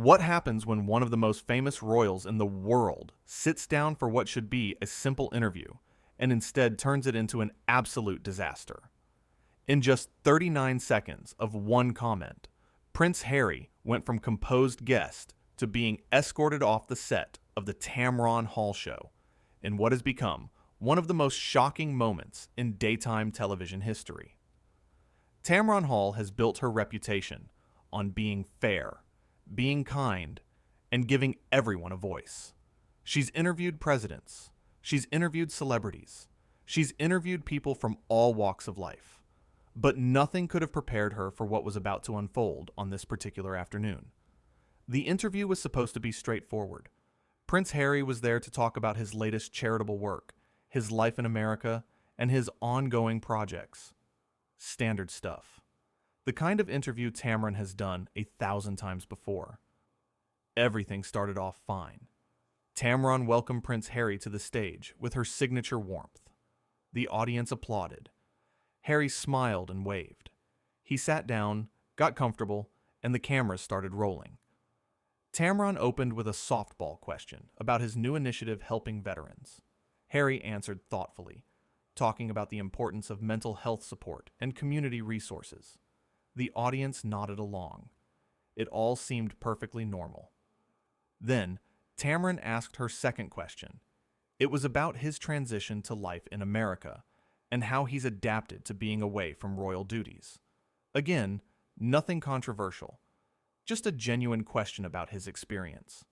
What happens when one of the most famous royals in the world sits down for what should be a simple interview and instead turns it into an absolute disaster? In just 39 seconds of one comment, Prince Harry went from composed guest to being escorted off the set of the Tamron Hall Show in what has become one of the most shocking moments in daytime television history. Tamron Hall has built her reputation on being fair, being kind, and giving everyone a voice. She's interviewed presidents. She's interviewed celebrities. She's interviewed people from all walks of life. But nothing could have prepared her for what was about to unfold on this particular afternoon. The interview was supposed to be straightforward. Prince Harry was there to talk about his latest charitable work, his life in America, and his ongoing projects. Standard stuff. The kind of interview Tamron has done 1,000 times before. Everything started off fine. Tamron welcomed Prince Harry to the stage with her signature warmth. The audience applauded. Harry smiled and waved. He sat down, got comfortable, and the cameras started rolling. Tamron opened with a softball question about his new initiative helping veterans. Harry answered thoughtfully, talking about the importance of mental health support and community resources. The audience nodded along. It all seemed perfectly normal. Then, Tamron asked her second question. It was about his transition to life in America and how he's adapted to being away from royal duties. Again, nothing controversial, just a genuine question about his experience.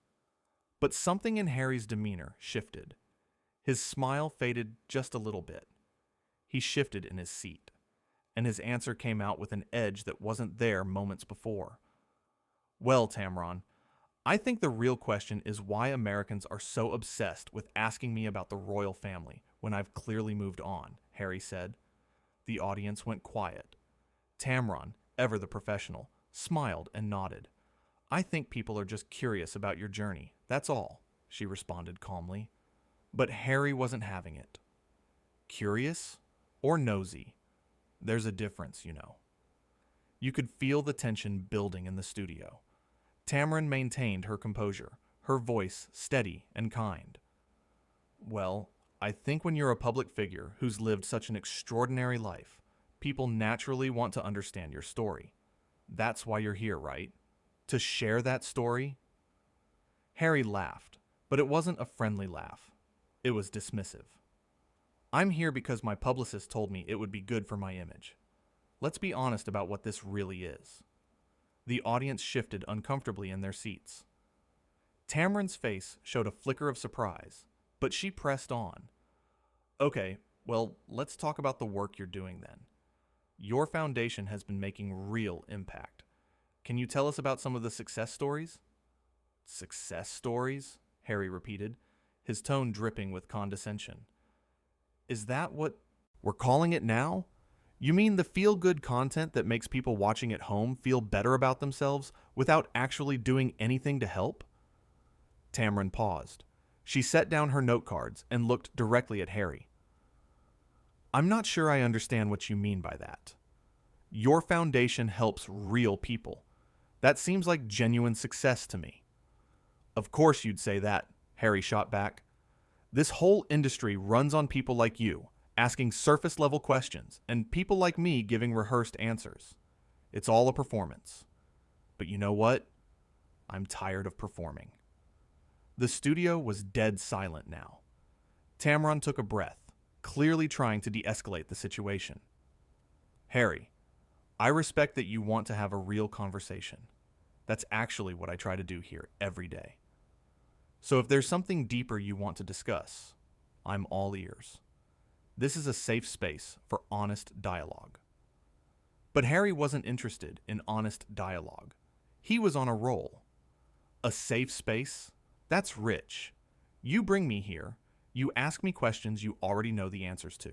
But something in Harry's demeanor shifted. His smile faded just a little bit. He shifted in his seat, and his answer came out with an edge that wasn't there moments before. Well, Tamron, I think the real question is why Americans are so obsessed with asking me about the royal family when I've clearly moved on, Harry said. The audience went quiet. Tamron, ever the professional, smiled and nodded. I think people are just curious about your journey, that's all, she responded calmly. But Harry wasn't having it. Curious or nosy? There's a difference, you know. You could feel the tension building in the studio. Tamron maintained her composure, her voice steady and kind. Well, I think when you're a public figure who's lived such an extraordinary life, people naturally want to understand your story. That's why you're here, right? To share that story? Harry laughed, but it wasn't a friendly laugh. It was dismissive. I'm here because my publicist told me it would be good for my image. Let's be honest about what this really is. The audience shifted uncomfortably in their seats. Tamron's face showed a flicker of surprise, but she pressed on. Okay, well, let's talk about the work you're doing then. Your foundation has been making real impact. Can you tell us about some of the success stories? Success stories? Harry repeated, his tone dripping with condescension. Is that what we're calling it now? You mean the feel-good content that makes people watching at home feel better about themselves without actually doing anything to help? Tamron paused. She set down her note cards and looked directly at Harry. I'm not sure I understand what you mean by that. Your foundation helps real people. That seems like genuine success to me. Of course you'd say that, Harry shot back. This whole industry runs on people like you, asking surface-level questions, and people like me giving rehearsed answers. It's all a performance. But you know what? I'm tired of performing. The studio was dead silent now. Tamron took a breath, clearly trying to de-escalate the situation. Harry, I respect that you want to have a real conversation. That's actually what I try to do here every day. So if there's something deeper you want to discuss, I'm all ears. This is a safe space for honest dialogue. But Harry wasn't interested in honest dialogue. He was on a roll. A safe space? That's rich. You bring me here, you ask me questions you already know the answers to,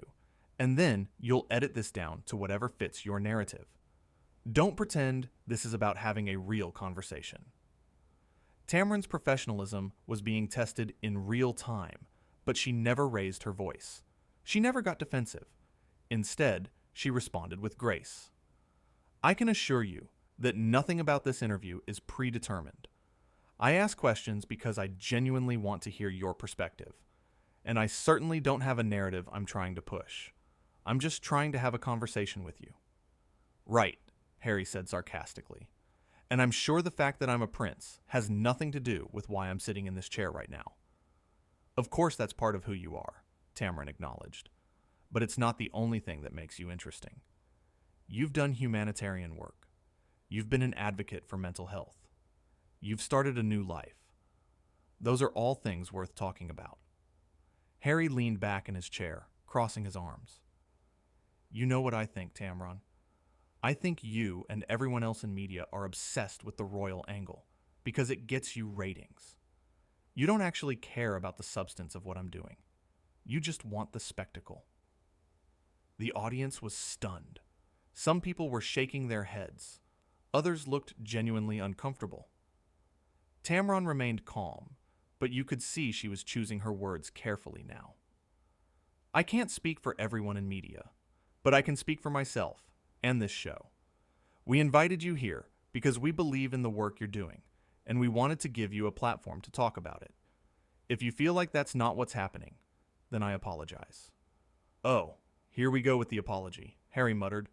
and then you'll edit this down to whatever fits your narrative. Don't pretend this is about having a real conversation. Tamron's professionalism was being tested in real time, but she never raised her voice. She never got defensive. Instead, she responded with grace. I can assure you that nothing about this interview is predetermined. I ask questions because I genuinely want to hear your perspective, and I certainly don't have a narrative I'm trying to push. I'm just trying to have a conversation with you." "Right," Harry said sarcastically. "And I'm sure the fact that I'm a prince has nothing to do with why I'm sitting in this chair right now." "Of course that's part of who you are," Tamron acknowledged. "But it's not the only thing that makes you interesting. You've done humanitarian work. You've been an advocate for mental health. You've started a new life. Those are all things worth talking about." Harry leaned back in his chair, crossing his arms. "You know what I think, Tamron. I think you and everyone else in media are obsessed with the royal angle because it gets you ratings. You don't actually care about the substance of what I'm doing. You just want the spectacle." The audience was stunned. Some people were shaking their heads. Others looked genuinely uncomfortable. Tamron remained calm, but you could see she was choosing her words carefully now. "I can't speak for everyone in media, but I can speak for myself and this show. We invited you here because we believe in the work you're doing, and we wanted to give you a platform to talk about it. If you feel like that's not what's happening, then I apologize." "Oh, here we go with the apology," Harry muttered.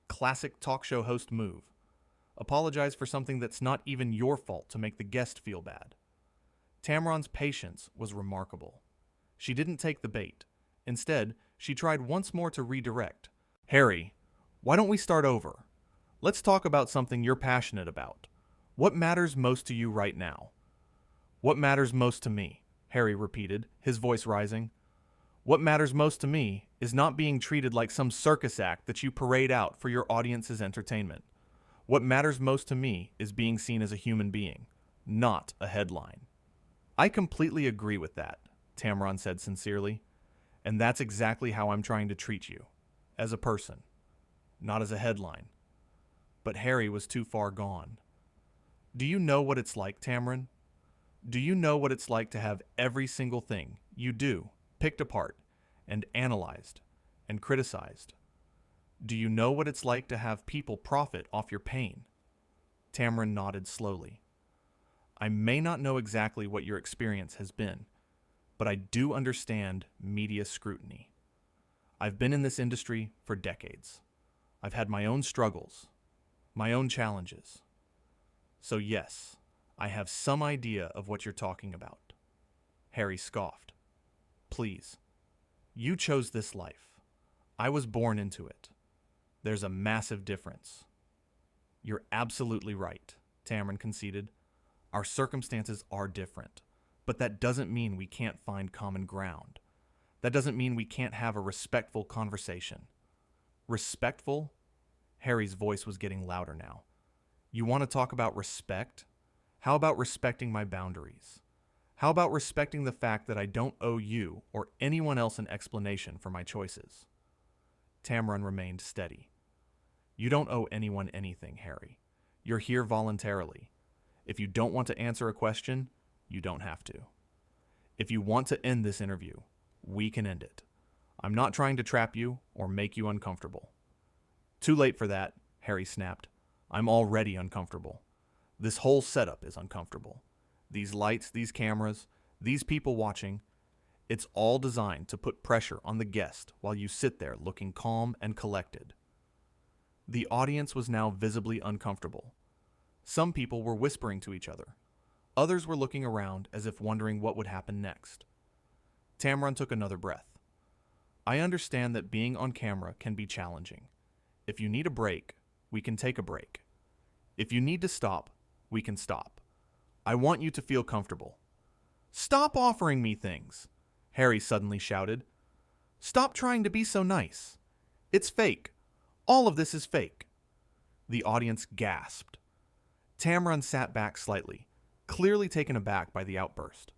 "Classic talk show host move. Apologize for something that's not even your fault to make the guest feel bad." Tamron's patience was remarkable. She didn't take the bait. Instead, she tried once more to redirect. "Harry, why don't we start over? Let's talk about something you're passionate about. What matters most to you right now?" "What matters most to me," Harry repeated, his voice rising. "What matters most to me is not being treated like some circus act that you parade out for your audience's entertainment. What matters most to me is being seen as a human being, not a headline." "I completely agree with that," Tamron said sincerely. "And that's exactly how I'm trying to treat you, as a person, not as a headline." But Harry was too far gone. "Do you know what it's like, Tamron? Do you know what it's like to have every single thing you do picked apart and analyzed and criticized? Do you know what it's like to have people profit off your pain?" Tamron nodded slowly. "I may not know exactly what your experience has been, but I do understand media scrutiny. I've been in this industry for decades. I've had my own struggles, my own challenges. So yes, I have some idea of what you're talking about." Harry scoffed. "Please, you chose this life. I was born into it. There's a massive difference." "You're absolutely right," Tamron conceded. "Our circumstances are different, but that doesn't mean we can't find common ground. That doesn't mean we can't have a respectful conversation." "Respectful?" Harry's voice was getting louder now. "You want to talk about respect? How about respecting my boundaries? How about respecting the fact that I don't owe you or anyone else an explanation for my choices?" Tamron remained steady. "You don't owe anyone anything, Harry. You're here voluntarily. If you don't want to answer a question, you don't have to. If you want to end this interview, we can end it. I'm not trying to trap you or make you uncomfortable." "Too late for that," Harry snapped. "I'm already uncomfortable. This whole setup is uncomfortable. These lights, these cameras, these people watching, it's all designed to put pressure on the guest while you sit there looking calm and collected." The audience was now visibly uncomfortable. Some people were whispering to each other. Others were looking around as if wondering what would happen next. Tamron took another breath. "I understand that being on camera can be challenging. If you need a break, we can take a break. If you need to stop, we can stop. I want you to feel comfortable." "Stop offering me things!" Harry suddenly shouted. "Stop trying to be so nice. It's fake. All of this is fake." The audience gasped. Tamron sat back slightly, clearly taken aback by the outburst.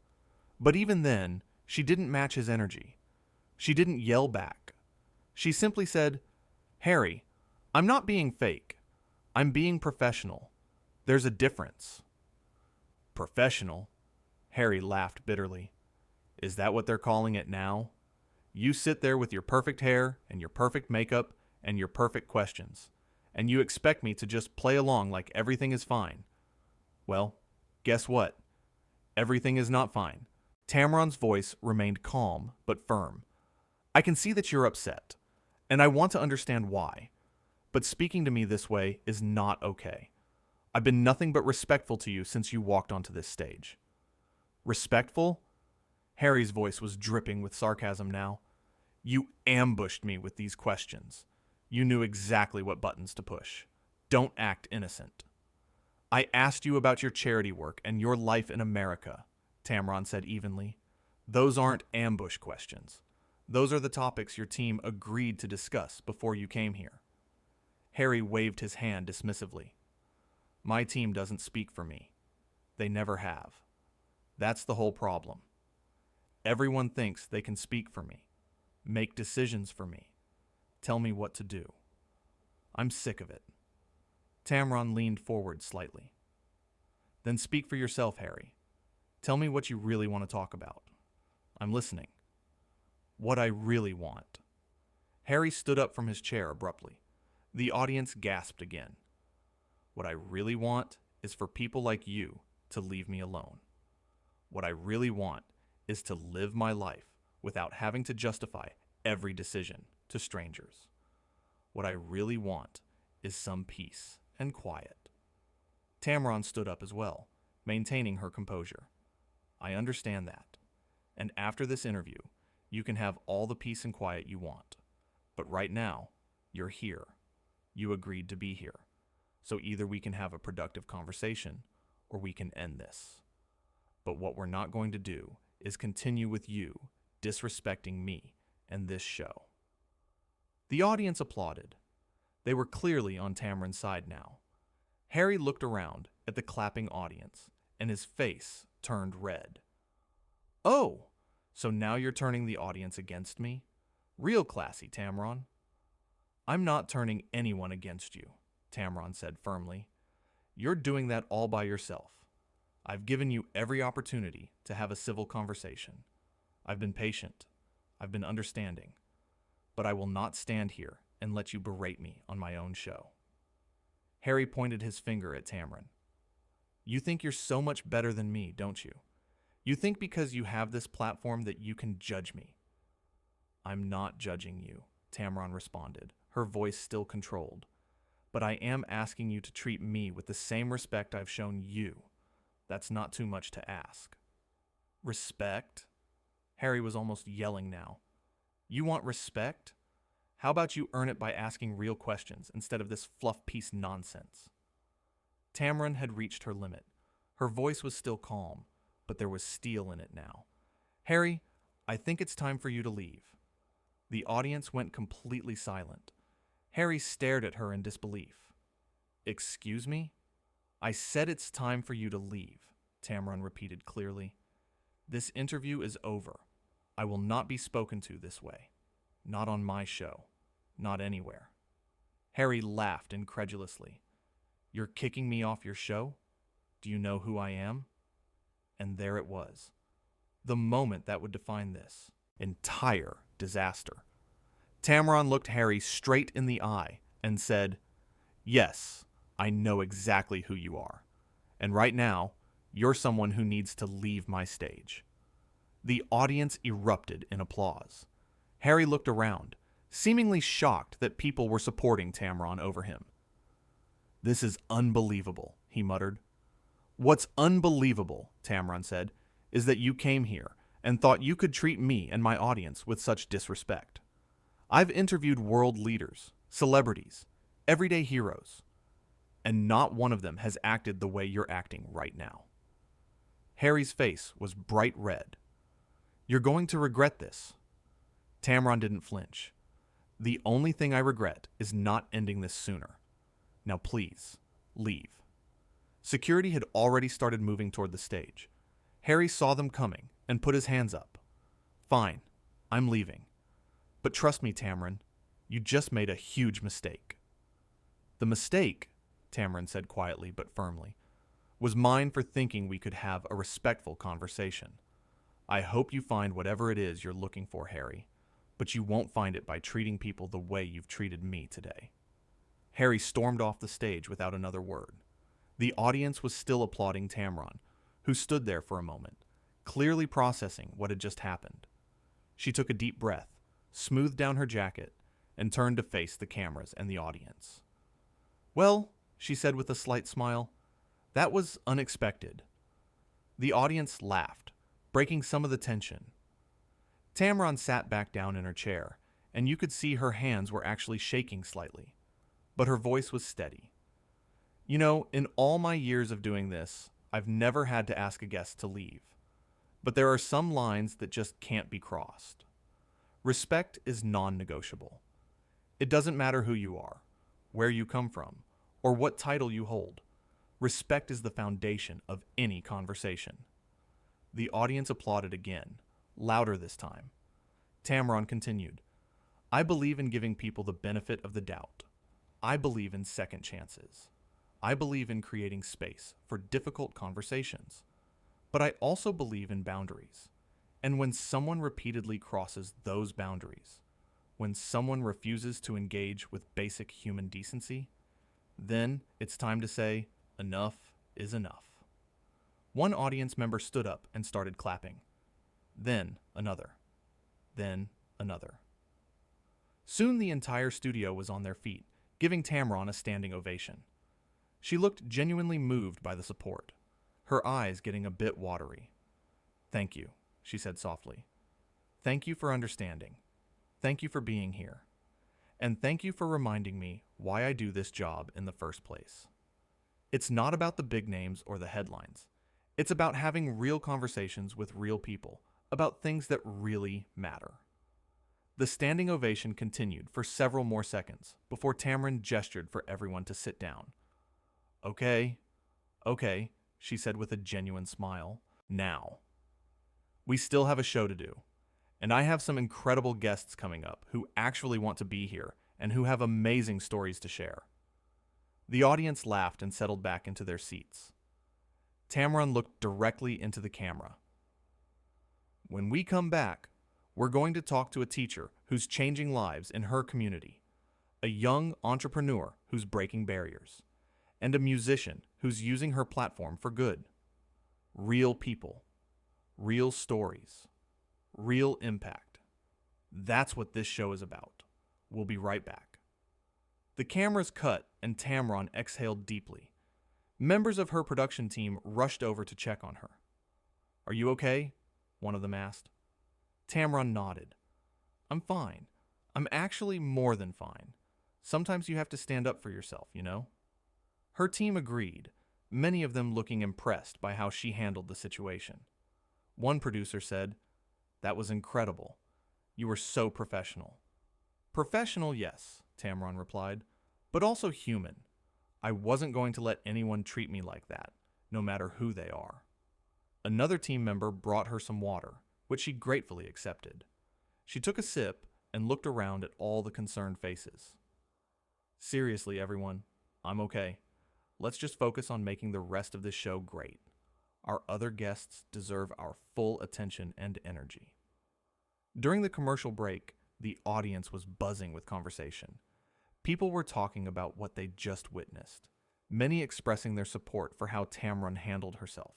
But even then, she didn't match his energy. She didn't yell back. She simply said, "Harry, I'm not being fake. I'm being professional. There's a difference." "Professional?" Harry laughed bitterly. "Is that what they're calling it now? You sit there with your perfect hair and your perfect makeup and your perfect questions, and you expect me to just play along like everything is fine. Well, guess what? Everything is not fine. Tamron's voice remained calm but firm. I can see that you're upset, and I want to understand why. But speaking to me this way is not okay. I've been nothing but respectful to you since you walked onto this stage. Respectful? Harry's voice was dripping with sarcasm now. You ambushed me with these questions. You knew exactly what buttons to push. Don't act innocent. I asked you about your charity work and your life in America, Tamron said evenly. Those aren't ambush questions. Those are the topics your team agreed to discuss before you came here. Harry waved his hand dismissively. My team doesn't speak for me. They never have. That's the whole problem. Everyone thinks they can speak for me, make decisions for me, tell me what to do. I'm sick of it. Tamron leaned forward slightly. Then speak for yourself, Harry. Tell me what you really want to talk about. I'm listening. What I really want. Harry stood up from his chair abruptly. The audience gasped again. What I really want is for people like you to leave me alone. What I really want is to live my life without having to justify every decision to strangers. What I really want is some peace and quiet. Tamron stood up as well, maintaining her composure. I understand that. And after this interview, you can have all the peace and quiet you want. But right now, you're here. You agreed to be here. So either we can have a productive conversation, or we can end this. But what we're not going to do is continue with you disrespecting me and this show. The audience applauded. They were clearly on Tamron's side now. Harry looked around at the clapping audience, and his face turned red. Oh, so now you're turning the audience against me? Real classy, Tamron. I'm not turning anyone against you, Tamron said firmly. You're doing that all by yourself. I've given you every opportunity to have a civil conversation. I've been patient. I've been understanding. But I will not stand here and let you berate me on my own show. Harry pointed his finger at Tamron. You think you're so much better than me, don't you? You think because you have this platform that you can judge me. I'm not judging you, Tamron responded, her voice still controlled. But I am asking you to treat me with the same respect I've shown you. That's not too much to ask. Respect? Harry was almost yelling now. You want respect? How about you earn it by asking real questions instead of this fluff piece nonsense? Tamron had reached her limit. Her voice was still calm, but there was steel in it now. Harry, I think it's time for you to leave. The audience went completely silent. Harry stared at her in disbelief. Excuse me? I said it's time for you to leave, Tamron repeated clearly. This interview is over. I will not be spoken to this way. Not on my show. Not anywhere. Harry laughed incredulously. You're kicking me off your show? Do you know who I am? And there it was. The moment that would define this entire disaster. Tamron looked Harry straight in the eye and said, Yes, I know exactly who you are. And right now, you're someone who needs to leave my stage. The audience erupted in applause. Harry looked around, seemingly shocked that people were supporting Tamron over him. This is unbelievable, he muttered. What's unbelievable, Tamron said, is that you came here and thought you could treat me and my audience with such disrespect. I've interviewed world leaders, celebrities, everyday heroes, and not one of them has acted the way you're acting right now. Harry's face was bright red. You're going to regret this. Tamron didn't flinch. The only thing I regret is not ending this sooner. Now please, leave. Security had already started moving toward the stage. Harry saw them coming and put his hands up. Fine, I'm leaving. But trust me, Tamron, you just made a huge mistake. The mistake, Tamron said quietly but firmly, was mine for thinking we could have a respectful conversation. I hope you find whatever it is you're looking for, Harry, but you won't find it by treating people the way you've treated me today. Harry stormed off the stage without another word. The audience was still applauding Tamron, who stood there for a moment, clearly processing what had just happened. She took a deep breath, smoothed down her jacket, and turned to face the cameras and the audience. "Well," she said with a slight smile, "that was unexpected." The audience laughed, breaking some of the tension. Tamron sat back down in her chair, and you could see her hands were actually shaking slightly, but her voice was steady. "You know, in all my years of doing this, I've never had to ask a guest to leave. But there are some lines that just can't be crossed. Respect is non-negotiable. It doesn't matter who you are, where you come from, or what title you hold. Respect is the foundation of any conversation." The audience applauded again, louder this time. Tamron continued, "I believe in giving people the benefit of the doubt. I believe in second chances. I believe in creating space for difficult conversations. But I also believe in boundaries. And when someone repeatedly crosses those boundaries, when someone refuses to engage with basic human decency, then it's time to say, enough is enough." One audience member stood up and started clapping. Then another. Then another. Soon the entire studio was on their feet, giving Tamron a standing ovation. She looked genuinely moved by the support, her eyes getting a bit watery. "Thank you," she said softly. "Thank you for understanding. Thank you for being here. And thank you for reminding me why I do this job in the first place. It's not about the big names or the headlines. It's about having real conversations with real people about things that really matter." The standing ovation continued for several more seconds before Tamron gestured for everyone to sit down. Okay, she said with a genuine smile. "Now, we still have a show to do, and I have some incredible guests coming up who actually want to be here and who have amazing stories to share." The audience laughed and settled back into their seats. Tamron looked directly into the camera. "When we come back, we're going to talk to a teacher who's changing lives in her community, a young entrepreneur who's breaking barriers, and a musician who's using her platform for good. Real people, real stories, real impact. That's what this show is about. We'll be right back." The cameras cut and Tamron exhaled deeply. Members of her production team rushed over to check on her. "Are you okay?" one of them asked. Tamron nodded. "I'm fine. I'm actually more than fine. Sometimes you have to stand up for yourself, you know?" Her team agreed, many of them looking impressed by how she handled the situation. One producer said, "That was incredible. You were so professional." "Professional, yes," Tamron replied, "but also human. I wasn't going to let anyone treat me like that, no matter who they are." Another team member brought her some water, which she gratefully accepted. She took a sip and looked around at all the concerned faces. "Seriously, everyone, I'm okay. Let's just focus on making the rest of this show great. Our other guests deserve our full attention and energy." During the commercial break, the audience was buzzing with conversation. People were talking about what they just witnessed, many expressing their support for how Tamron handled herself.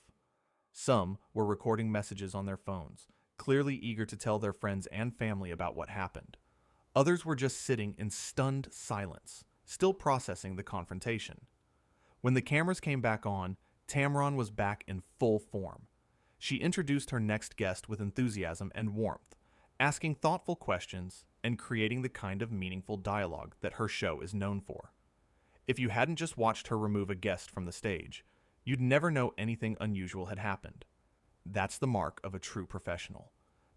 Some were recording messages on their phones, clearly eager to tell their friends and family about what happened. Others were just sitting in stunned silence, still processing the confrontation. When the cameras came back on, Tamron was back in full form. She introduced her next guest with enthusiasm and warmth, asking thoughtful questions and creating the kind of meaningful dialogue that her show is known for. If you hadn't just watched her remove a guest from the stage, you'd never know anything unusual had happened. That's the mark of a true professional.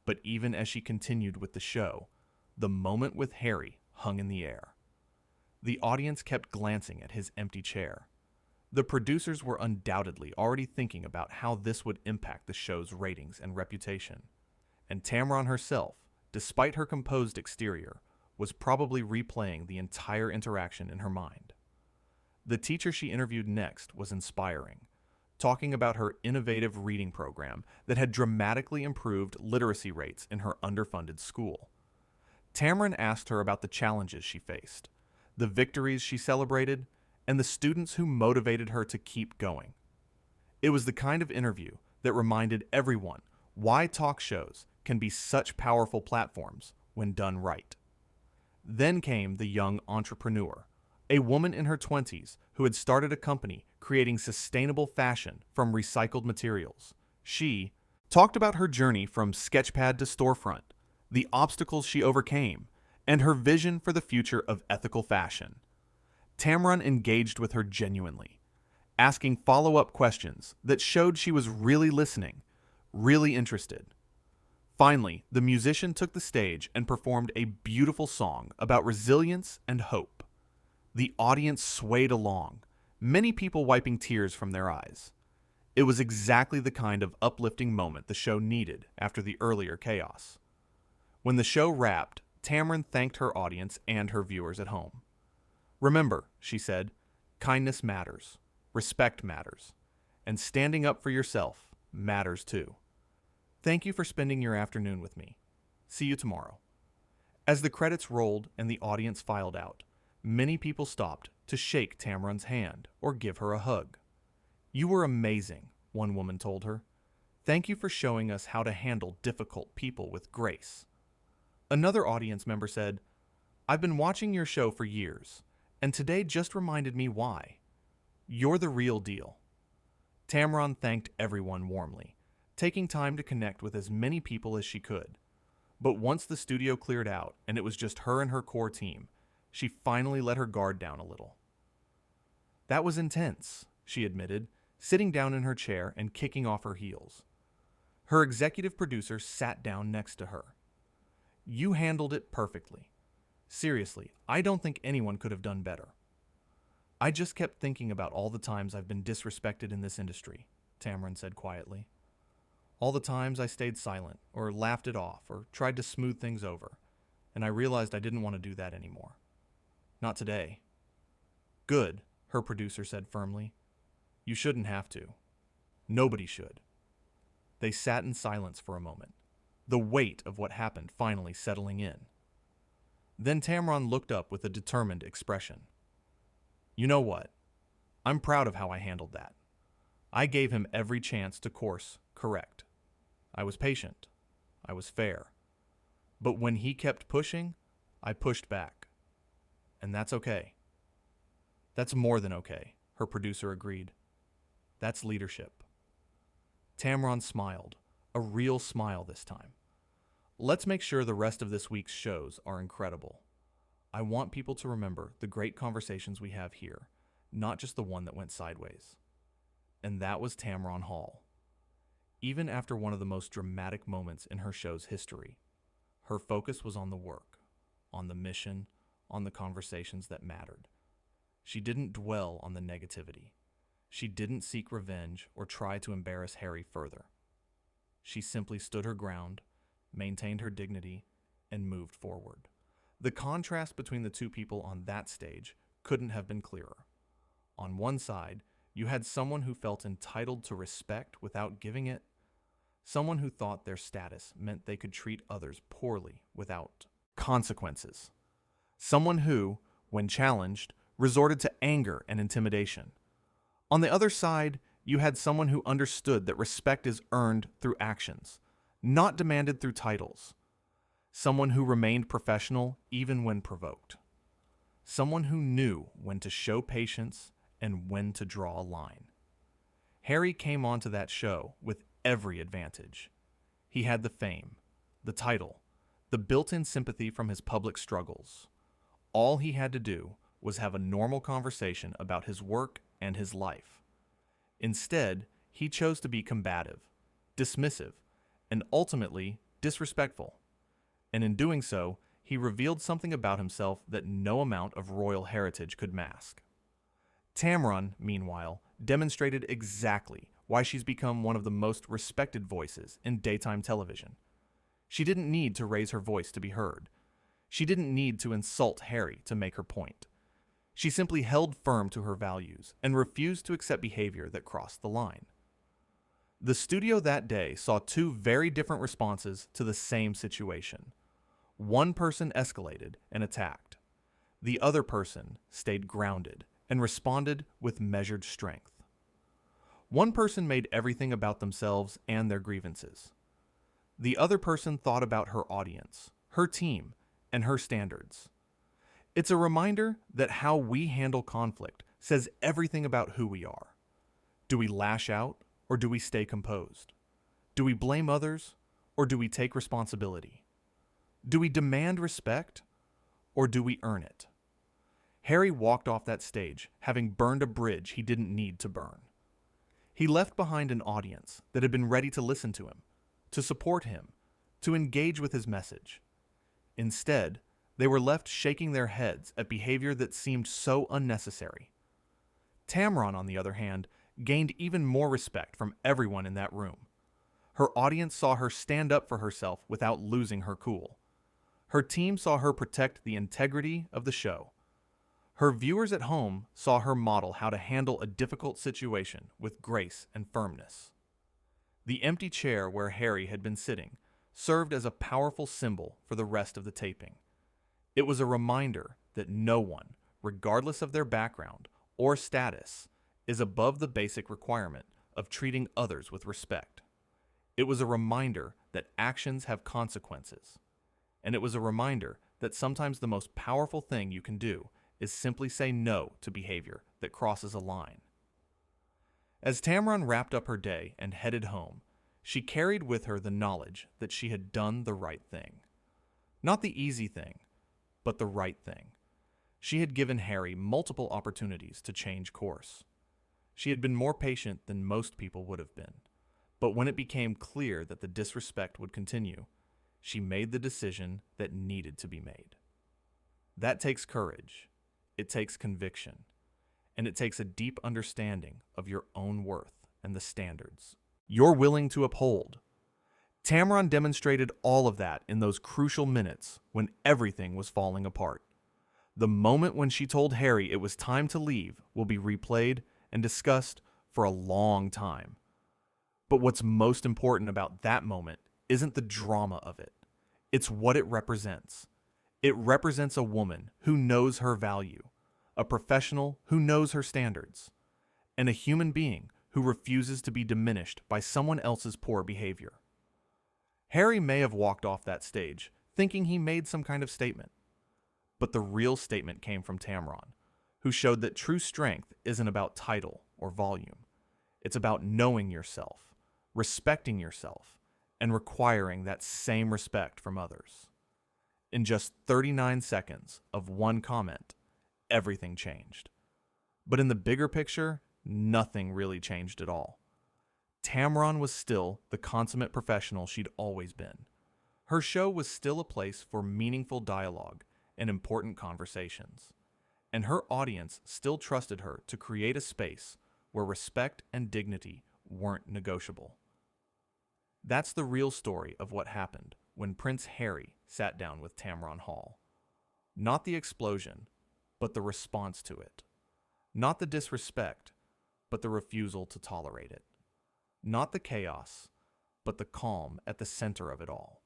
But even as she continued with the show, the moment with Harry hung in the air. The audience kept glancing at his empty chair. The producers were undoubtedly already thinking about how this would impact the show's ratings and reputation. And Tamron herself, despite her composed exterior, was probably replaying the entire interaction in her mind. The teacher she interviewed next was inspiring, talking about her innovative reading program that had dramatically improved literacy rates in her underfunded school. Tamron asked her about the challenges she faced, the victories she celebrated, and the students who motivated her to keep going. It was the kind of interview that reminded everyone why talk shows can be such powerful platforms when done right. Then came the young entrepreneur, a woman in her 20s who had started a company creating sustainable fashion from recycled materials. She talked about her journey from sketchpad to storefront, the obstacles she overcame, and her vision for the future of ethical fashion. Tamron engaged with her genuinely, asking follow-up questions that showed she was really listening, really interested. Finally, the musician took the stage and performed a beautiful song about resilience and hope. The audience swayed along, many people wiping tears from their eyes. It was exactly the kind of uplifting moment the show needed after the earlier chaos. When the show wrapped, Tamron thanked her audience and her viewers at home. "Remember," she said, "kindness matters, respect matters, and standing up for yourself matters too. Thank you for spending your afternoon with me. See you tomorrow." As the credits rolled and the audience filed out, many people stopped to shake Tamron's hand or give her a hug. "You were amazing," one woman told her. "Thank you for showing us how to handle difficult people with grace." Another audience member said, "I've been watching your show for years, and today just reminded me why. You're the real deal." Tamron thanked everyone warmly, taking time to connect with as many people as she could. But once the studio cleared out and it was just her and her core team, she finally let her guard down a little. "That was intense," she admitted, sitting down in her chair and kicking off her heels. Her executive producer sat down next to her. "You handled it perfectly. Seriously, I don't think anyone could have done better." "I just kept thinking about all the times I've been disrespected in this industry," Tamron said quietly. "All the times I stayed silent, or laughed it off, or tried to smooth things over, and I realized I didn't want to do that anymore. Not today." "Good," her producer said firmly. "You shouldn't have to. Nobody should." They sat in silence for a moment, the weight of what happened finally settling in. Then Tamron looked up with a determined expression. "You know what? I'm proud of how I handled that. I gave him every chance to course correct. I was patient. I was fair. But when he kept pushing, I pushed back. And that's okay." "That's more than okay," her producer agreed. "That's leadership." Tamron smiled, a real smile this time. "Let's make sure the rest of this week's shows are incredible. I want people to remember the great conversations we have here, not just the one that went sideways." And that was Tamron Hall. Even after one of the most dramatic moments in her show's history, her focus was on the work, on the mission, on the conversations that mattered. She didn't dwell on the negativity. She didn't seek revenge or try to embarrass Harry further. She simply stood her ground, maintained her dignity, and moved forward. The contrast between the two people on that stage couldn't have been clearer. On one side, you had someone who felt entitled to respect without giving it, someone who thought their status meant they could treat others poorly without consequences, someone who, when challenged, resorted to anger and intimidation. On the other side, you had someone who understood that respect is earned through actions, not demanded through titles. Someone who remained professional even when provoked. Someone who knew when to show patience and when to draw a line. Harry came onto that show with every advantage. He had the fame, the title, the built-in sympathy from his public struggles. All he had to do was have a normal conversation about his work and his life. Instead, he chose to be combative, dismissive, and ultimately disrespectful. And in doing so, he revealed something about himself that no amount of royal heritage could mask. Tamron, meanwhile, demonstrated exactly why she's become one of the most respected voices in daytime television. She didn't need to raise her voice to be heard. She didn't need to insult Harry to make her point. She simply held firm to her values and refused to accept behavior that crossed the line. The studio that day saw two very different responses to the same situation. One person escalated and attacked. The other person stayed grounded and responded with measured strength. One person made everything about themselves and their grievances. The other person thought about her audience, her team, and her standards. It's a reminder that how we handle conflict says everything about who we are. Do we lash out, or do we stay composed? Do we blame others, or do we take responsibility? Do we demand respect, or do we earn it? Harry walked off that stage, having burned a bridge he didn't need to burn. He left behind an audience that had been ready to listen to him, to support him, to engage with his message. Instead, they were left shaking their heads at behavior that seemed so unnecessary. Tamron, on the other hand, gained even more respect from everyone in that room. Her audience saw her stand up for herself without losing her cool. Her team saw her protect the integrity of the show. Her viewers at home saw her model how to handle a difficult situation with grace and firmness. The empty chair where Harry had been sitting served as a powerful symbol for the rest of the taping. It was a reminder that no one, regardless of their background or status, is above the basic requirement of treating others with respect. It was a reminder that actions have consequences. And it was a reminder that sometimes the most powerful thing you can do is simply say no to behavior that crosses a line. As Tamron wrapped up her day and headed home, she carried with her the knowledge that she had done the right thing. Not the easy thing, but the right thing. She had given Harry multiple opportunities to change course. She had been more patient than most people would have been, but when it became clear that the disrespect would continue, she made the decision that needed to be made. That takes courage, it takes conviction, and it takes a deep understanding of your own worth and the standards you're willing to uphold. Tamron demonstrated all of that in those crucial minutes when everything was falling apart. The moment when she told Harry it was time to leave will be replayed and discussed for a long time. But what's most important about that moment isn't the drama of it. It's what it represents. It represents a woman who knows her value, a professional who knows her standards, and a human being who refuses to be diminished by someone else's poor behavior. Harry may have walked off that stage thinking he made some kind of statement, but the real statement came from Tamron, who showed that true strength isn't about title or volume. It's about knowing yourself, respecting yourself, and requiring that same respect from others. In just 39 seconds of one comment, everything changed. But in the bigger picture, nothing really changed at all. Tamron was still the consummate professional she'd always been. Her show was still a place for meaningful dialogue and important conversations. And her audience still trusted her to create a space where respect and dignity weren't negotiable. That's the real story of what happened when Prince Harry sat down with Tamron Hall. Not the explosion, but the response to it. Not the disrespect, but the refusal to tolerate it. Not the chaos, but the calm at the center of it all.